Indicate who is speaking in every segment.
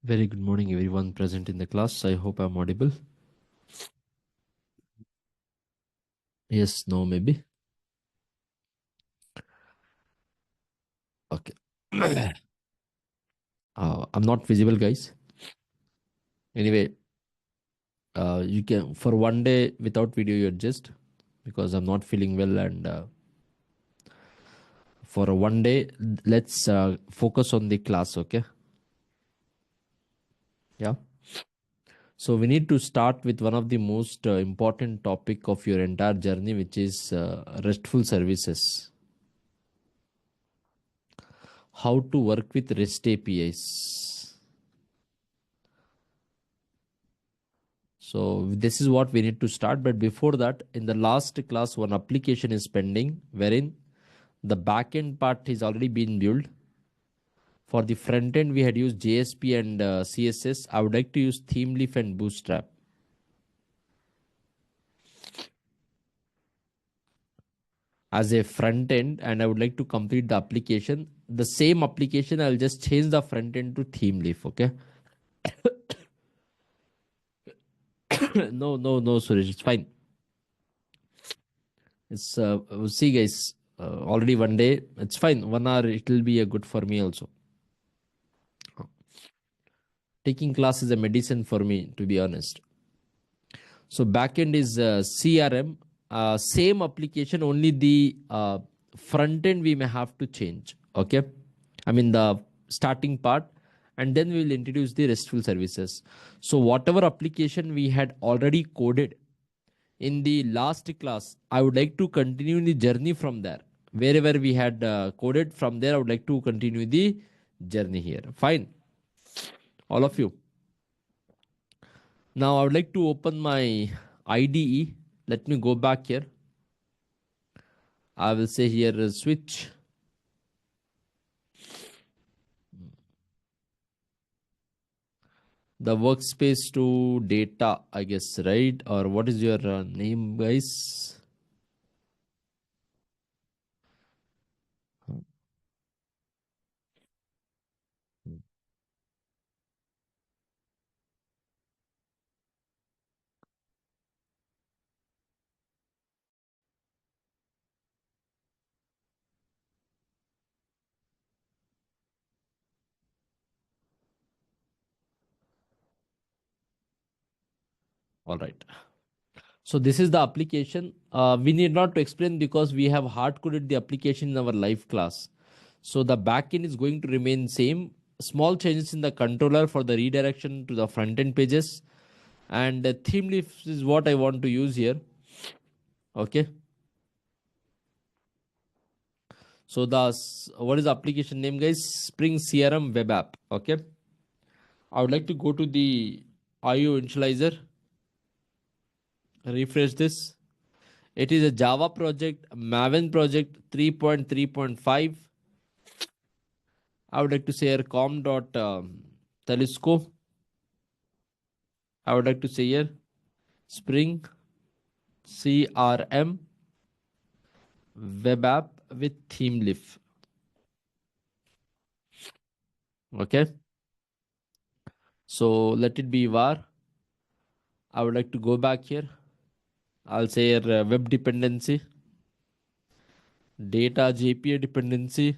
Speaker 1: Very good morning, everyone present in the class. I hope I'm audible. Yes, no, maybe. Okay. I'm not visible, guys. Anyway, you can for one day without video, you adjust because I'm not feeling well, and for a one day, let's focus on the class. Okay. Yeah. So we need to start with one of the most important topic of your entire journey, which is restful services. How to work with REST APIs. So this is what we need to start. But before that, in the last class, one application is pending, wherein the backend part is already been built. For the front end, we had used JSP and CSS. I would like to use Themeleaf and Bootstrap as a front end, and I would like to complete the application. The same application, I'll just change the front end to Themeleaf. Okay. No, Suresh, it's fine. It's see, guys. Already one day, it's fine. 1 hour, it will be a good for me also. Taking class is a medicine for me, to be honest. So backend is CRM, same application, only the front end we may have to change. Okay, I mean the starting part, and then we will introduce the RESTful services. So whatever application we had already coded in the last class, I would like to continue the journey from there. Wherever we had coded from there, I would like to continue the journey here. Fine, all of you. Now I would like to open my IDE. Let me go back here. I will say here switch the workspace to data, I guess, right? Or what is your name, guys? All right. So this is the application. We need not to explain because we have hard coded the application in our live class. So the backend is going to remain same. Small changes in the controller for the redirection to the front end pages, and the theme leaf is what I want to use here. Okay. So the what is the application name, guys? Spring CRM web app. Okay. I would like to go to the IO initializer. Refresh this. It is a Java project, Maven project 3.3.5. I would like to say here com.telescope. I would like to say here Spring CRM web app with theme leaf. Okay. So let it be var. I would like to go back here. I'll say here web dependency, data JPA dependency,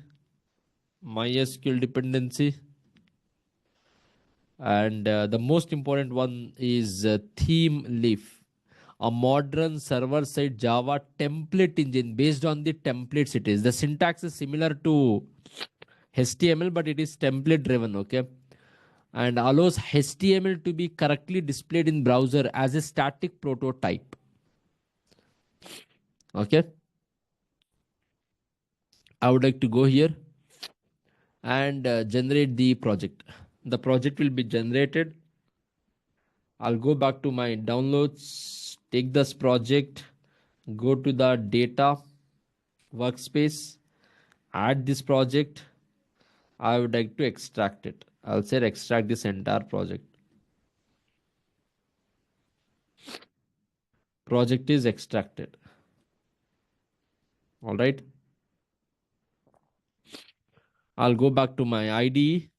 Speaker 1: MySQL dependency, and the most important one is theme leaf, a modern server side Java template engine. Based on the templates, it is the syntax is similar to HTML, but it is template driven. Okay, and allows HTML to be correctly displayed in browser as a static prototype. Okay, I would like to go here and generate the project. The project will be generated. I'll go back to my downloads, take this project, go to the data workspace, add this project. I would like to extract it. I'll say extract this entire project. Project is extracted. All right. I'll go back to my IDE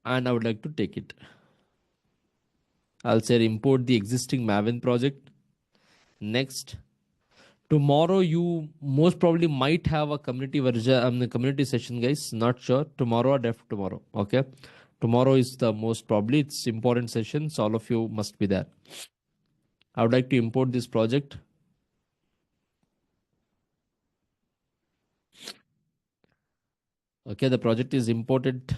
Speaker 1: and I would like to take it. I'll say import the existing Maven project. Next. Tomorrow you most probably might have a community version, the community session, guys. Not sure. Tomorrow or day after tomorrow. Okay. Tomorrow is the most probably, it's important session, so all of you must be there. I would like to import this project. Okay, the project is imported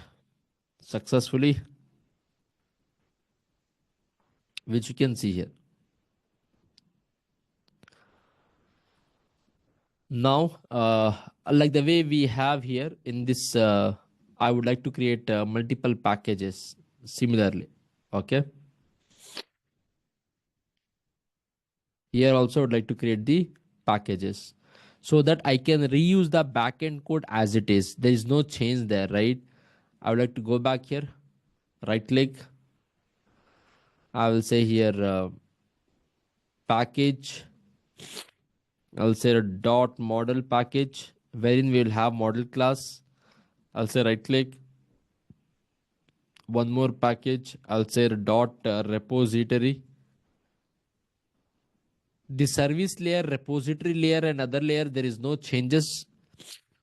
Speaker 1: successfully, which you can see here. Now, like the way we have here in this, I would like to create multiple packages similarly. Okay. Here also I would like to create the packages so that I can reuse the backend code as it is. There is no change there, right? I would like to go back here, right click. I will say here package. I'll say a dot model package wherein we will have model class. I'll say right click. One more package. I'll say dot repository. The service layer, repository layer, and other layer, there is no changes.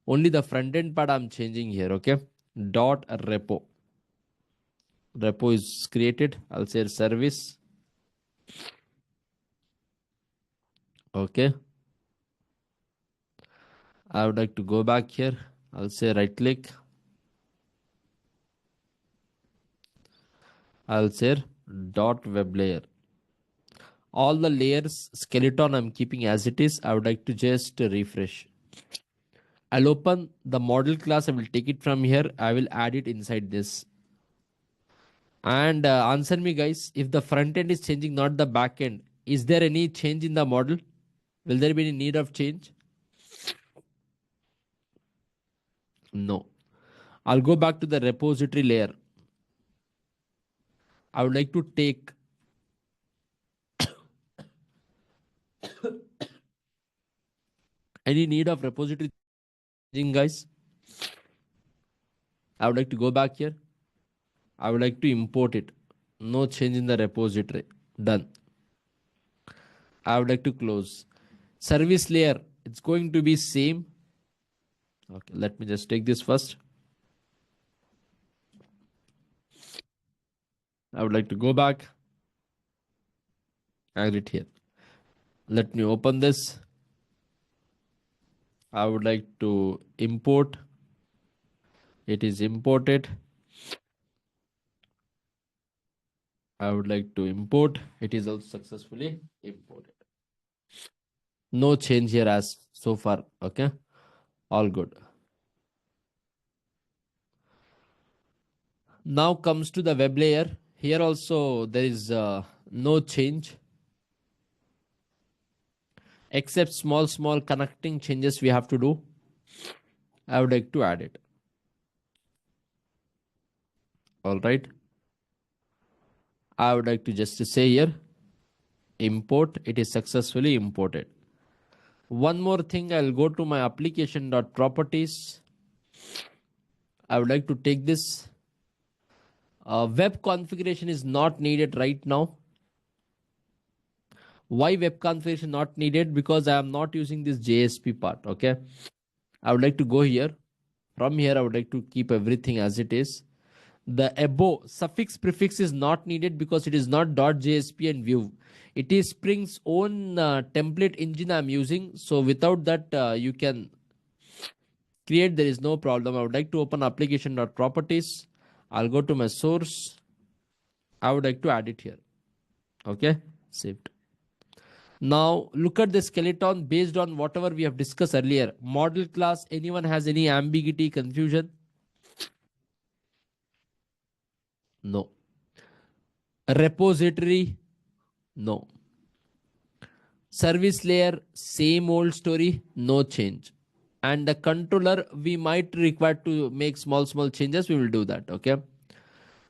Speaker 1: Only the front end part I'm changing here. Okay. Dot repo. Repo is created. I'll say service. Okay. I would like to go back here. I'll say right click. I'll say dot web layer. All the layers skeleton I'm keeping as it is. I would like to just refresh. I'll open the model class. I will take it from here. I will add it inside this. And answer me, guys. If the front end is changing, not the back end, is there any change in the model? Will there be any need of change? No. I'll go back to the repository layer. I would like to take any need of repository changing, guys. I would like to go back here. I would like to import it. No change in the repository. Done. I would like to close. Service layer, it's going to be same. Okay, let me just take this first. I would like to go back. Add it here. Let me open this. I would like to import. It is imported. I would like to import. It is also successfully imported. No change here as so far. Okay. All good. Now comes to the web layer. Here also there is no change except small connecting changes we have to do. I would like to add it. All right. I would like to just say here import. It is successfully imported. One more thing, I'll go to my application.properties. I would like to take this. Web configuration is not needed right now. Why web configuration not needed? Because I am not using this JSP part. Okay. I would like to go here. From here, I would like to keep everything as it is. The above suffix prefix is not needed because it is not .jsp and view. It is Spring's own template engine I'm using. So without that, you can create. There is no problem. I would like to open application.properties. I'll go to my source. I would like to add it here. Okay, saved. Now look at the skeleton based on whatever we have discussed earlier. Model class. Anyone has any ambiguity, confusion? No. Repository? No. Service layer, same old story, no change. And the controller, we might require to make small changes. We will do that. Okay.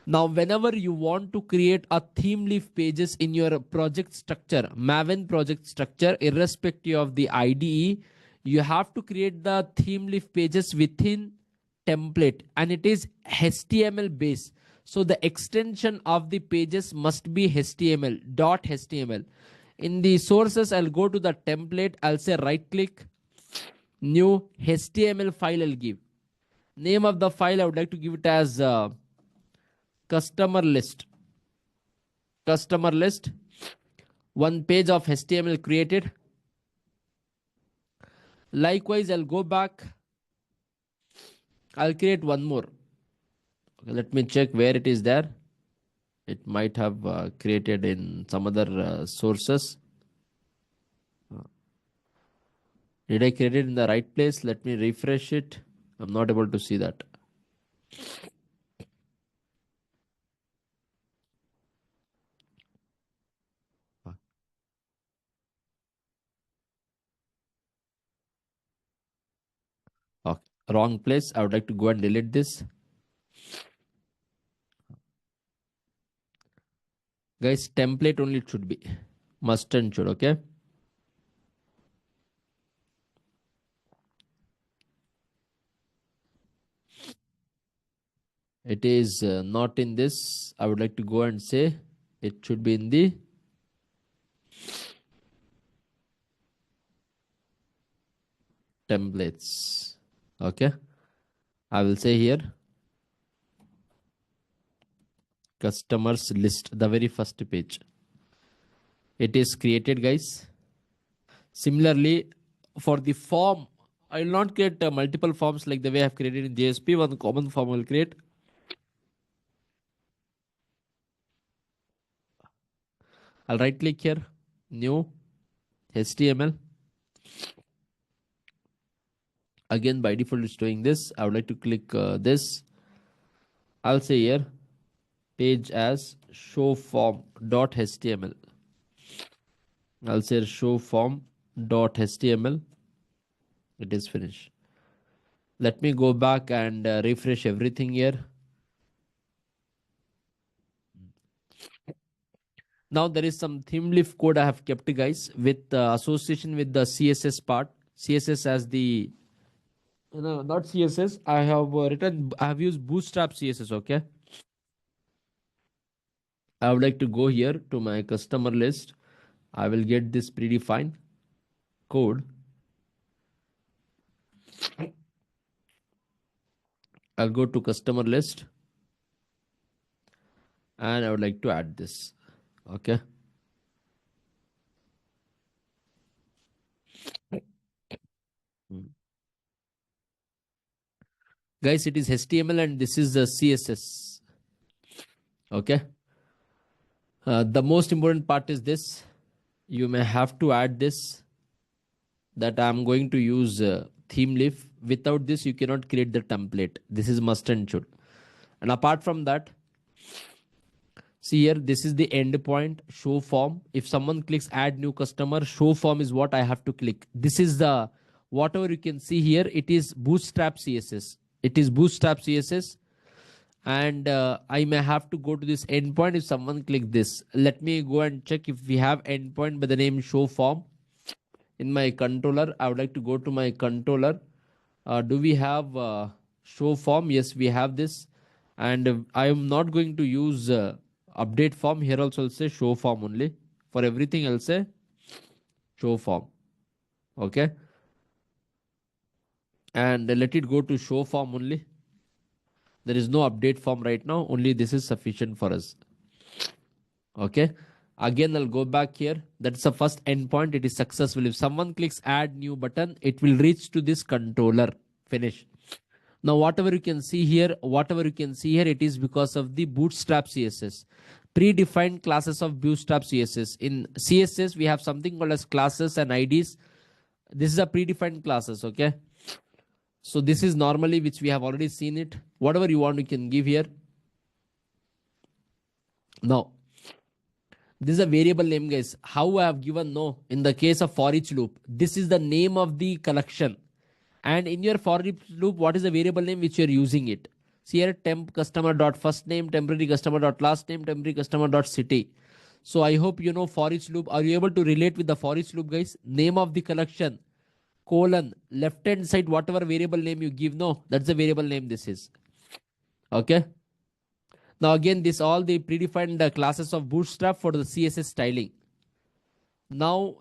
Speaker 1: Now, whenever you want to create a theme leaf pages in your project structure, Maven project structure, irrespective of the IDE, you have to create the theme leaf pages within template, and it is HTML based. So the extension of the pages must be HTML, dot HTML. In the sources, I'll go to the template. I'll say right click, new HTML file I'll give. Name of the file, I would like to give it as customer list. Customer list. One page of HTML created. Likewise, I'll go back. I'll create one more. Okay, let me check where it is there. It might have created in some other sources. Did I create it in the right place? Let me refresh it. I'm not able to see that. Okay. Wrong place. I would like to go and delete this. Guys, template only it should be. Must and should, okay? It is not in this. I would like to go and say it should be in the templates. Okay. I will say here customers list, the very first page. It is created, guys. Similarly, for the form, I will not create multiple forms like the way I have created in JSP. One common form I will create. I'll right click here, new HTML. Again, by default, it's doing this. I would like to click this. I'll say here page as show form.html. I'll say show form.html. It is finished. Let me go back and refresh everything here. Now there is some theme leaf code I have kept, guys, with association with the CSS part. CSS as the no, not CSS. I have written. I have used Bootstrap CSS. Okay. I would like to go here to my customer list. I will get this predefined code. I'll go to customer list and I would like to add this. Okay. Guys, it is HTML and this is the CSS. Okay. The most important part is this. You may have to add this, that I'm going to use theme leaf. Without this, you cannot create the template. This is must and should. And apart from that, see here, this is the endpoint show form. If someone clicks add new customer, show form is what I have to click. This is the, whatever you can see here, it is Bootstrap CSS. It is Bootstrap CSS. And I may have to go to this endpoint if someone click this. Let me go and check if we have endpoint by the name show form. In my controller, I would like to go to my controller. Do we have show form? Yes, we have this. And I am not going to use update form. Here also I'll say show form only. For everything I'll say show form. Okay. And let it go to show form only. There is no update form right now. Only this is sufficient for us. Okay. Again, I'll go back here. That's the first endpoint. It is successful. If someone clicks add new button, it will reach to this controller. Finish. Now, whatever you can see here, it is because of the Bootstrap CSS. Predefined classes of Bootstrap CSS. In CSS, we have something called as classes and IDs. This is a predefined classes, okay? So this is normally, which we have already seen it. Whatever you want, you can give here. Now, this is a variable name, guys. How I have given no in the case of for each loop. This is the name of the collection. And in your for each loop, what is the variable name which you are using it? See here, temp customer dot first name, temporary customer dot last name, temporary customer dot city. So I hope you know for each loop. Are you able to relate with the for each loop, guys? Name of the collection, colon, left hand side, whatever variable name you give, no, that's the variable name this is. Okay. Now again, this all the predefined classes of Bootstrap for the CSS styling. Now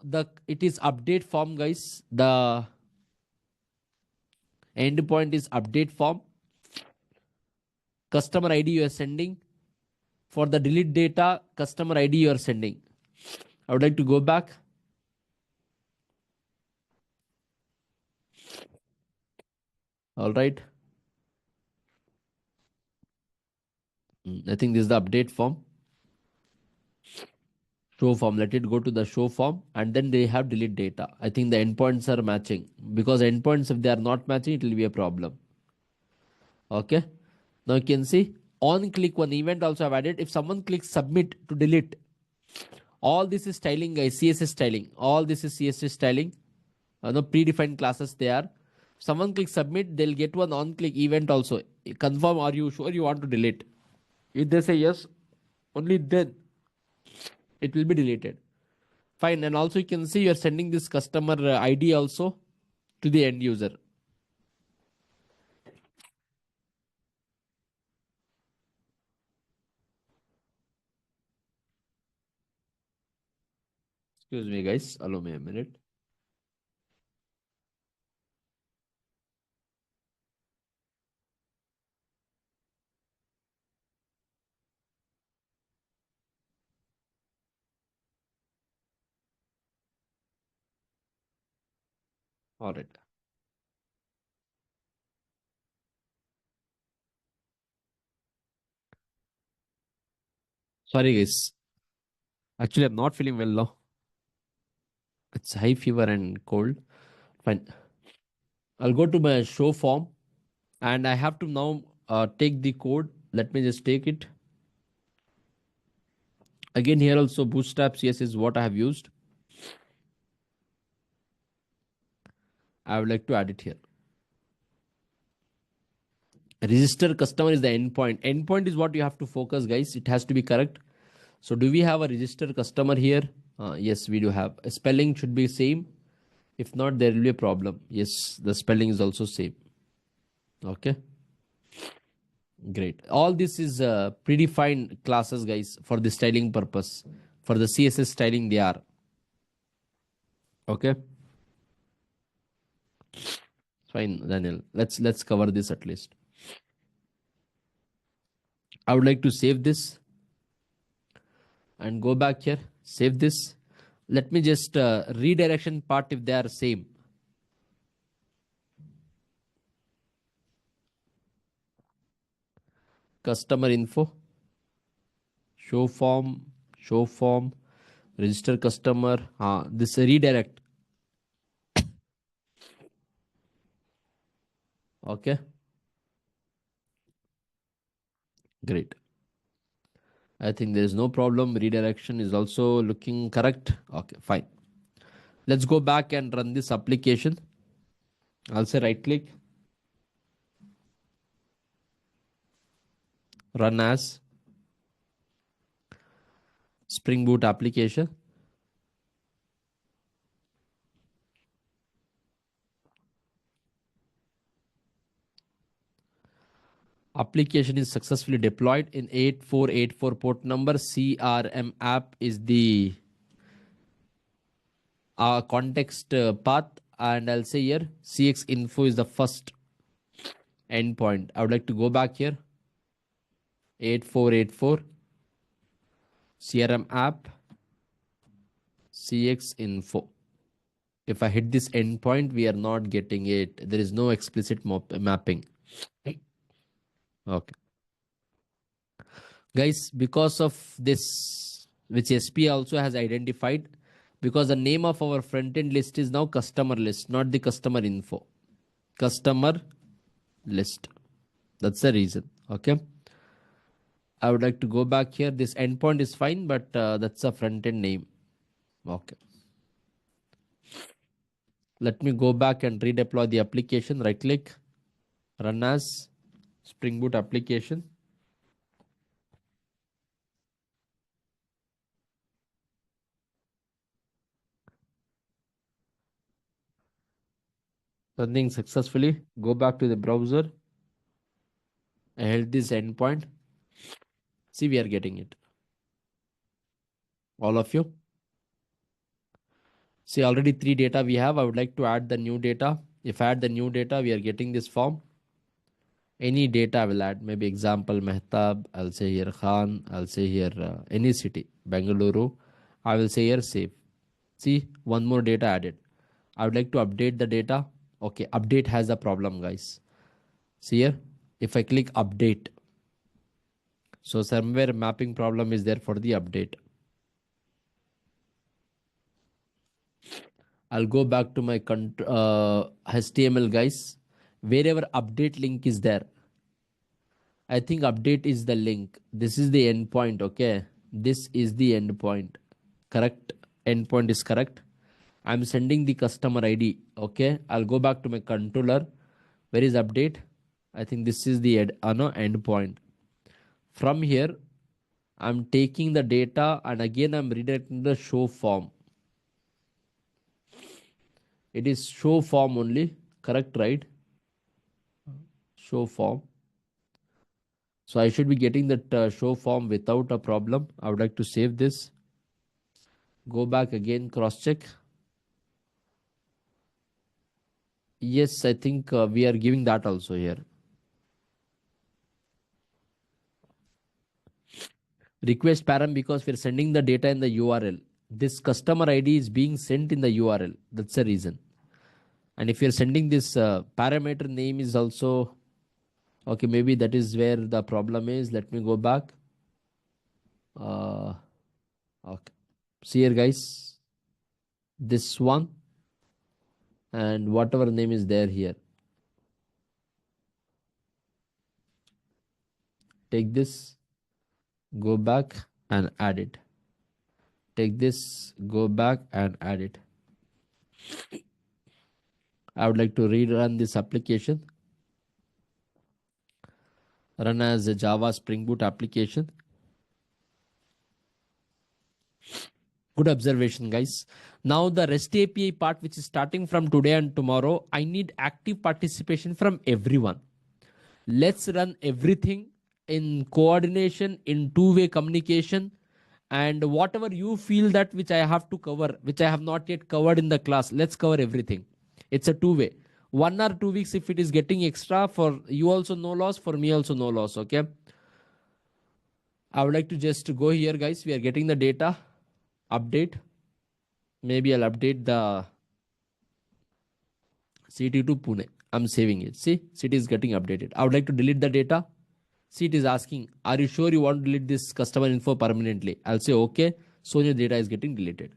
Speaker 1: it is update form, guys. The endpoint is update form. Customer ID you are sending. For the delete data, customer ID you are sending. I would like to go back. All right. I think this is the update form. Show form. Let it go to the show form, and then they have delete data. I think the endpoints are matching, because endpoints, if they are not matching, it will be a problem. Okay. Now you can see on click one event also I've added. If someone clicks submit to delete, all this is styling, guys. CSS styling. All this is CSS styling. No predefined classes they are. Someone click submit, they'll get one on click event also. Confirm, are you sure you want to delete? If they say yes, only then it will be deleted. Fine. And also you can see you're sending this customer ID also to the end user. Excuse me, guys. Allow me a minute. All right. Sorry, guys. Actually, I'm not feeling well now. It's high fever and cold. Fine. I'll go to my show form, and I have to now take the code. Let me just take it. Again, here also Bootstrap CS is what I have used. I would like to add it here. Register customer is the endpoint. Endpoint is what you have to focus, guys. It has to be correct. So do we have a register customer here? Yes, we do have. A spelling should be same. If not, there will be a problem. Yes, the spelling is also same. Okay, great. All this is predefined classes, guys, for the styling purpose. For the CSS styling, they are. Okay, fine, Daniel. Let's cover this at least. I would like to save this and go back here. Save this. Let me just redirection part if they are same. Customer info, show form, register customer. This redirect. Okay, great. I think there is no problem. Redirection is also looking correct. Okay, fine. Let's go back and run this application. I'll say right click, run as Spring Boot application. Application is successfully deployed in 8484 port number. CRM app is the context path, and I'll say here CX info is the first endpoint. I would like to go back here. 8484 CRM app CX info. If I hit this endpoint, we are not getting it. There is no explicit mapping. Okay. Guys, because of this, which SP also has identified, because the name of our front end list is now customer list, not the customer info. Customer list. That's the reason. Okay. I would like to go back here. This endpoint is fine, but that's a front end name. Okay. Let me go back and redeploy the application. Right click, run as Spring Boot application. Running successfully. Go back to the browser. I held this endpoint. See, we are getting it. All of you. See, already 3 data we have. I would like to add the new data. If I add the new data, we are getting this form. Any data I will add. Maybe example Mehtab. I'll say here Khan. I'll say here any city. Bengaluru. I will say here save. See, one more data added. I would like to update the data. Okay, update has a problem, guys. See here, if I click update, so somewhere mapping problem is there for the update. I'll go back to my HTML, guys. Wherever update link is there, I think update is the link. This is the endpoint. Okay, this is the endpoint. Correct. Endpoint is correct. I'm sending the customer ID. Okay, I'll go back to my controller. Where is update? I think this is the no, endpoint. From here, I'm taking the data and again I'm redirecting the show form. It is show form only. Correct, right? Show form. So I should be getting that show form without a problem. I would like to save this. Go back again, cross check. Yes, I think we are giving that also here. Request param because we're sending the data in the URL. This customer ID is being sent in the URL. That's the reason. And if you're sending this parameter name is also okay, maybe that is where the problem is. Let me go back. Okay, see here, guys. This one and whatever name is there here. Take this, go back and add it. Take this, go back and add it. I would like to rerun this application. Run as a Java Spring Boot application. Good observation, guys. Now the REST API part, which is starting from today and tomorrow, I need active participation from everyone. Let's run everything in coordination, in two-way communication, and whatever you feel that which I have to cover, which I have not yet covered in the class, let's cover everything. It's a two-way. 1 or 2 weeks, if it is getting extra, for you also no loss, for me also no loss. Okay. I would like to just go here, guys. We are getting the data. Update. Maybe I'll update the city to Pune. I'm saving it. See, city is getting updated. I would like to delete the data. See, it is asking, are you sure you want to delete this customer info permanently? I'll say, okay. So your data is getting deleted.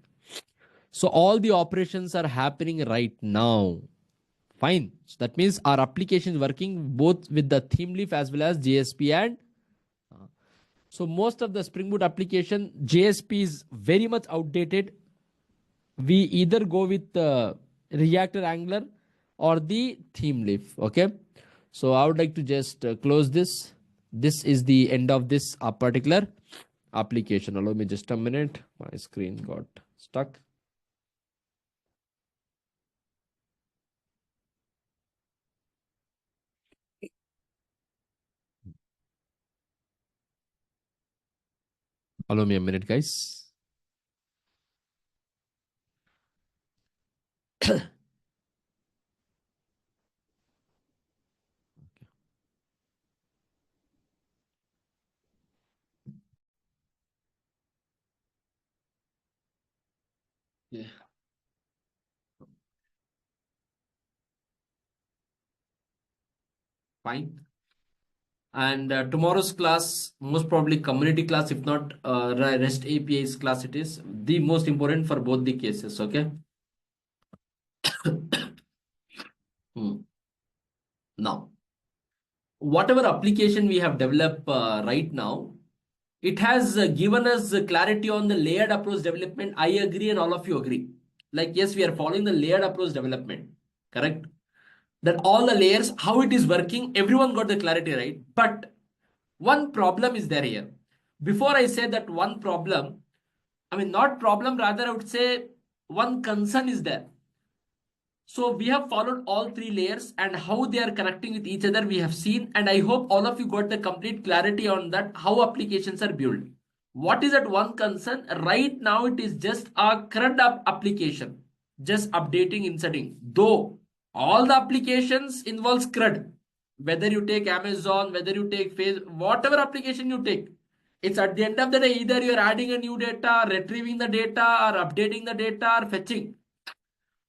Speaker 1: So all the operations are happening right now. Fine. So that means our application is working both with the theme leaf as well as JSP and so most of the Spring Boot application, JSP is very much outdated. We either go with React or Angular or the theme leaf. Okay. So I would like to just close this. This is the end of this particular application. Allow me just a minute. My screen got stuck. Allow me a minute, guys. Yeah. Fine. And tomorrow's class, most probably community class, if not REST APIs class, it is the most important for both the cases. Okay. Now, whatever application we have developed right now, it has given us clarity on the layered approach development. I agree, and all of you agree. Like, yes, we are following the layered approach development. Correct? That all the layers, how it is working, everyone got the clarity, right? But one problem is there here. Before I say that one problem, I mean, not problem, rather, I would say one concern is there. So we have followed all three layers and how they are connecting with each other we have seen, and I hope all of you got the complete clarity on that, how applications are built. What is that one concern? Right now it is just a current application, just updating, inserting. Though all the applications involves CRUD, whether you take Amazon, whether you take Facebook, whatever application you take, it's at the end of the day either you're adding a new data, retrieving the data, or updating the data, or fetching.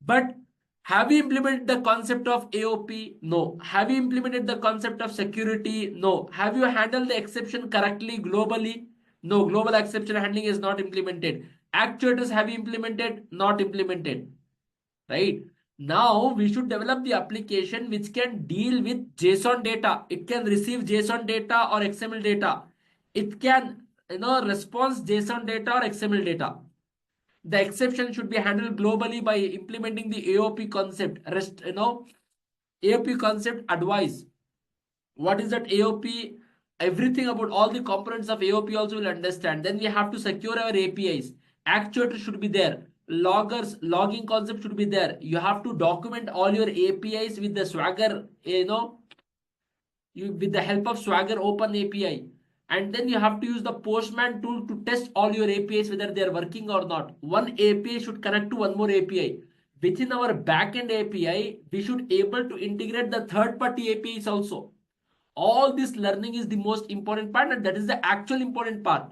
Speaker 1: But have you implemented the concept of AOP? No. Have you implemented the concept of security? No. Have you handled the exception correctly globally? No. Global exception handling is not implemented. Actuators have you implemented? Not implemented. Right? Now we should develop the application which can deal with JSON data. It can receive JSON data or XML data. It can response JSON data or XML data. The exception should be handled globally by implementing the AOP concept. AOP concept advice. What is that AOP? Everything about all the components of AOP also will understand. Then we have to secure our APIs. Actuator should be there. Loggers, logging concept should be there. You have to document all your APIs with the Swagger, with the help of Swagger Open API. And then you have to use the Postman tool to test all your APIs whether they are working or not. One API should connect to one more API. Within our backend API, we should able to integrate the third-party APIs also. All this learning is the most important part, and that is the actual important part.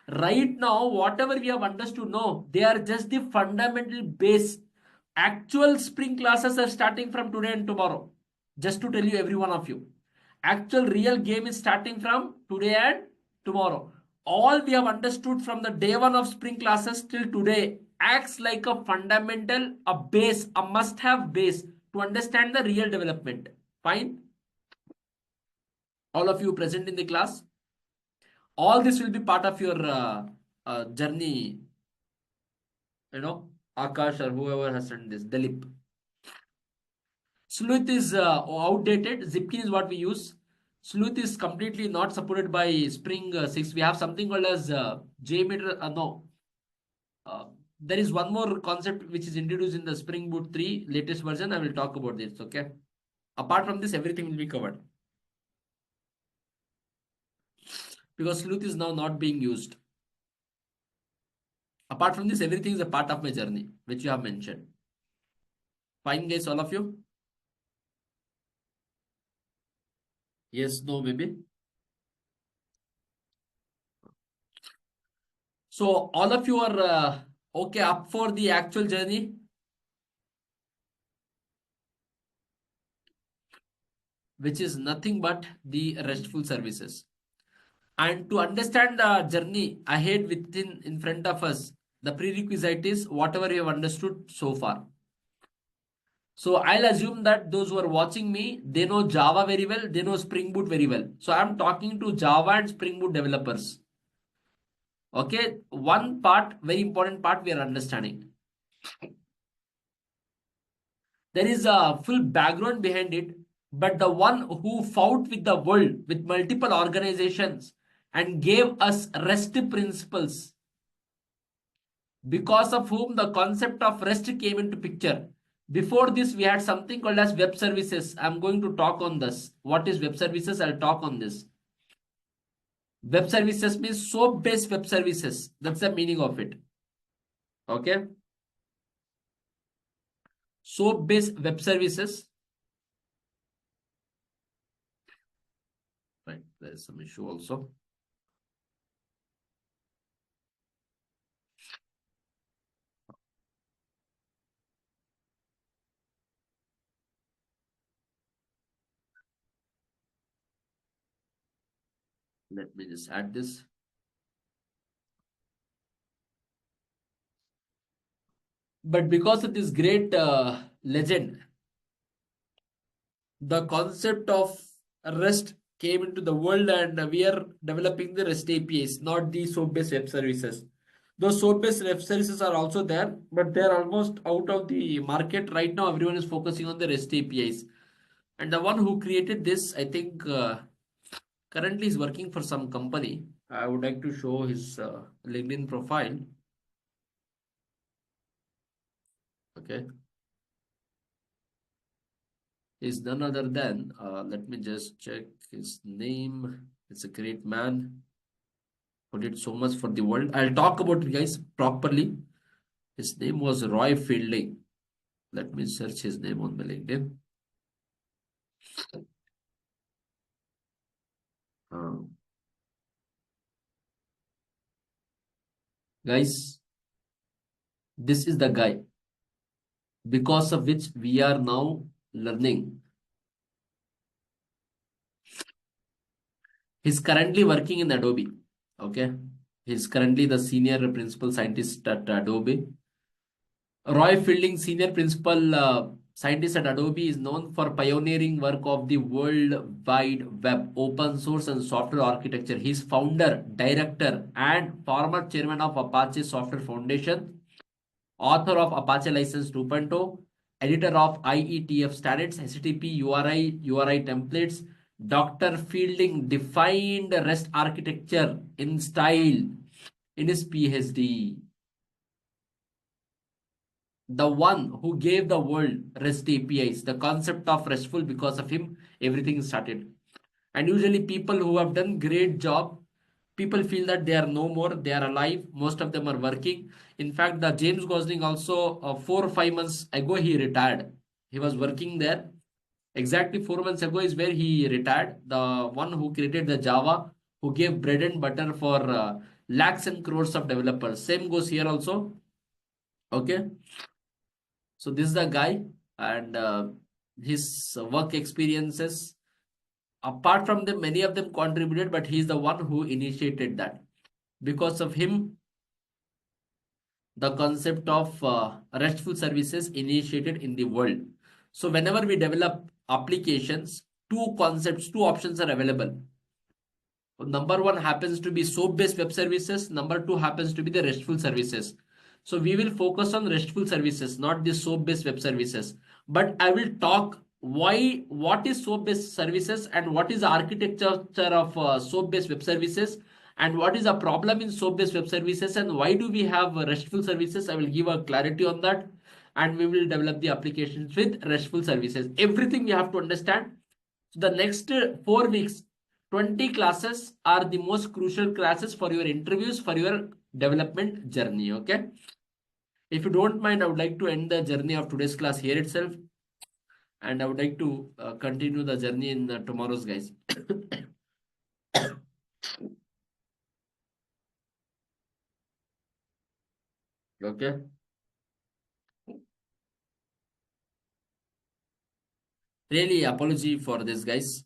Speaker 1: Right now, whatever we have understood, no, they are just the fundamental base. Actual spring classes are starting from today and tomorrow. Just to tell you, every one of you. Actual real game is starting from today and tomorrow. All we have understood from the day one of spring classes till today acts like a fundamental, a base, a must-have base to understand the real development. Fine? All of you present in the class, all this will be part of your journey, you know, Akash or whoever has sent this, Dilip. Sleuth is outdated. Zipkin is what we use. Sleuth is completely not supported by spring 6. We have something called as JMeter. No, uh, there is one more concept which is introduced in the spring boot 3 latest version. I will talk about this. Okay, apart from this everything will be covered, because sleuth is now not being used. Apart from this, everything is a part of my journey, which you have mentioned. Fine, guys, all of you? Yes, no, maybe. So, all of you are okay up for the actual journey? Which is nothing but the restful services. And to understand the journey ahead within in front of us, the prerequisite is whatever you have understood so far. So I'll assume that those who are watching me, they know Java very well, they know Spring Boot very well. So I'm talking to Java and Spring Boot developers. Okay, one part, very important part we are understanding. There is a full background behind it, but the one who fought with the world, with multiple organizations, and gave us REST principles, because of whom the concept of REST came into picture. Before this, we had something called as web services. I'm going to talk on this. What is web services? I'll talk on this. Web services means soap-based web services. That's the meaning of it. Okay. Soap-based web services. Right. There's some issue also. Let me just add this. But because of this great legend, the concept of REST came into the world, and we are developing the REST APIs, not the SOAP-based web services. Those SOAP-based web services are also there, but they're almost out of the market right now. Everyone is focusing on the REST APIs. And the one who created this, I think, currently is working for some company. I would like to show his LinkedIn profile. Okay. is none other than, let me just check his name. It's a great man who did so much for the world. I'll talk about it, guys, properly. His name was Roy Fielding. Let me search his name on my LinkedIn. Uh, Guys, this is the guy because of which we are now learning. He's currently working in Adobe. Okay. He's currently the senior principal scientist at Adobe. Roy Fielding, senior principal scientist at Adobe, is known for pioneering work of the World Wide Web, open source and software architecture. He's founder, director, and former chairman of Apache Software Foundation, author of Apache License 2.0, editor of IETF standards, HTTP URI templates. Dr. Fielding defined REST architecture in style in his PhD. The one who gave the world REST APIs, the concept of RESTful, because of him, everything started. And usually people who have done great job, people feel that they are no more, they are alive. Most of them are working. In fact, the James Gosling also 4 or 5 months ago, he retired. He was working there. Exactly 4 months ago is where he retired. The one who created the Java, who gave bread and butter for lakhs and crores of developers. Same goes here also. Okay. So this is the guy, and his work experiences. Apart from them, many of them contributed, but he's the one who initiated that. Because of him, the concept of RESTful services initiated in the world. So whenever we develop applications, two concepts, two options are available. Number one happens to be SOAP-based web services. Number two happens to be the RESTful services. So we will focus on RESTful services, not the SOAP-based web services. But I will talk what is SOAP-based services and what is the architecture of SOAP-based web services and what is the problem in SOAP-based web services and why do we have RESTful services. I will give a clarity on that and we will develop the applications with RESTful services. Everything we have to understand. So the next 4 weeks, 20 classes are the most crucial classes for your interviews, for your development journey. Okay. If you don't mind, I would like to end the journey of today's class here itself. And I would like to continue the journey in tomorrow's, guys. Okay. Really apology for this, guys.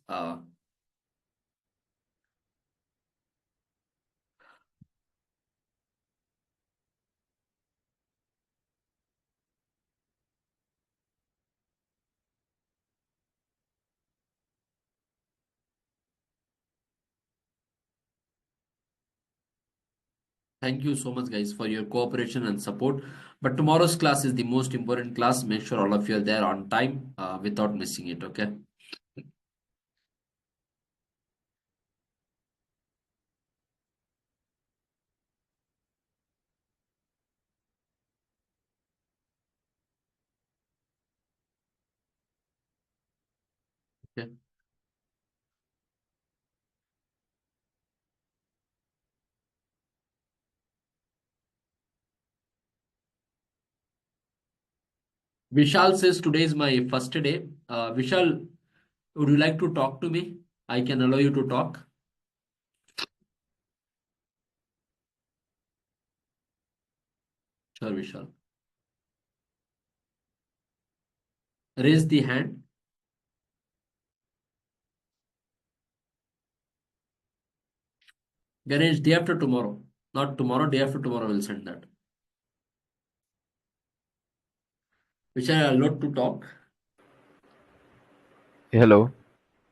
Speaker 1: Thank you so much, guys, for your cooperation and support. But tomorrow's class is the most important class. Make sure all of you are there on time without missing it. Okay. Okay. Vishal says today is my first day. Vishal, would you like to talk to me? I can allow you to talk. Sure, Vishal. Raise the hand. Ganesh, day after tomorrow. Not tomorrow, day after tomorrow, we'll send that. Vishal, I'll allowed to talk.
Speaker 2: Hello.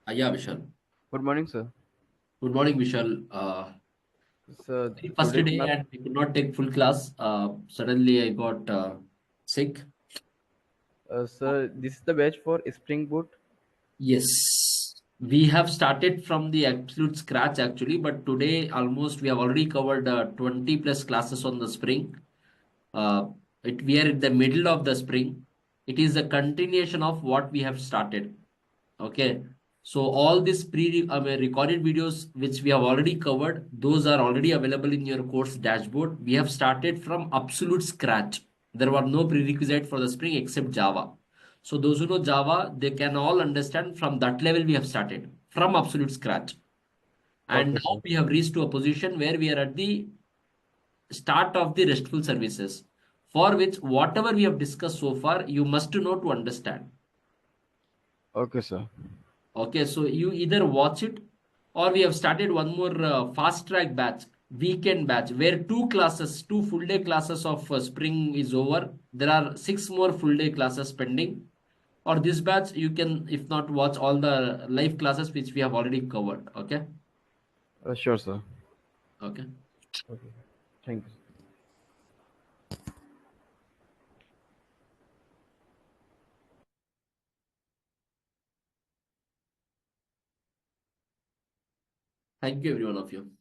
Speaker 1: Yeah, Vishal.
Speaker 2: Good morning, sir.
Speaker 1: Good morning, Vishal.
Speaker 2: So
Speaker 1: Very first
Speaker 2: today
Speaker 1: day
Speaker 2: class,
Speaker 1: and I could not take full class. Suddenly I got sick.
Speaker 2: sir, this is the batch for Spring Boot.
Speaker 1: Yes, we have started from the absolute scratch actually, but today almost we have already covered 20 plus classes on the spring. Uh, we are in the middle of the spring. It is a continuation of what we have started. Okay. So all these recorded videos which we have already covered, those are already available in your course dashboard. We have started from absolute scratch. There were no prerequisite for the Spring except Java. So those who know Java, they can all understand from that level we have started from absolute scratch. And
Speaker 2: Okay,
Speaker 1: now
Speaker 2: sir.
Speaker 1: we have reached to a position where we are at the start of the RESTful services, for which whatever we have discussed so far, you must know to understand.
Speaker 2: Okay, sir.
Speaker 1: Okay, so you either watch it or we have started one more fast track batch, weekend batch, where two full day classes of Spring is over. There are six more full day classes pending. Or this batch, you can, if not, watch all the live classes which we have already covered. Okay,
Speaker 2: Sure, sir.
Speaker 1: okay.
Speaker 2: Okay. Thank you.
Speaker 1: Thank you, every one of you.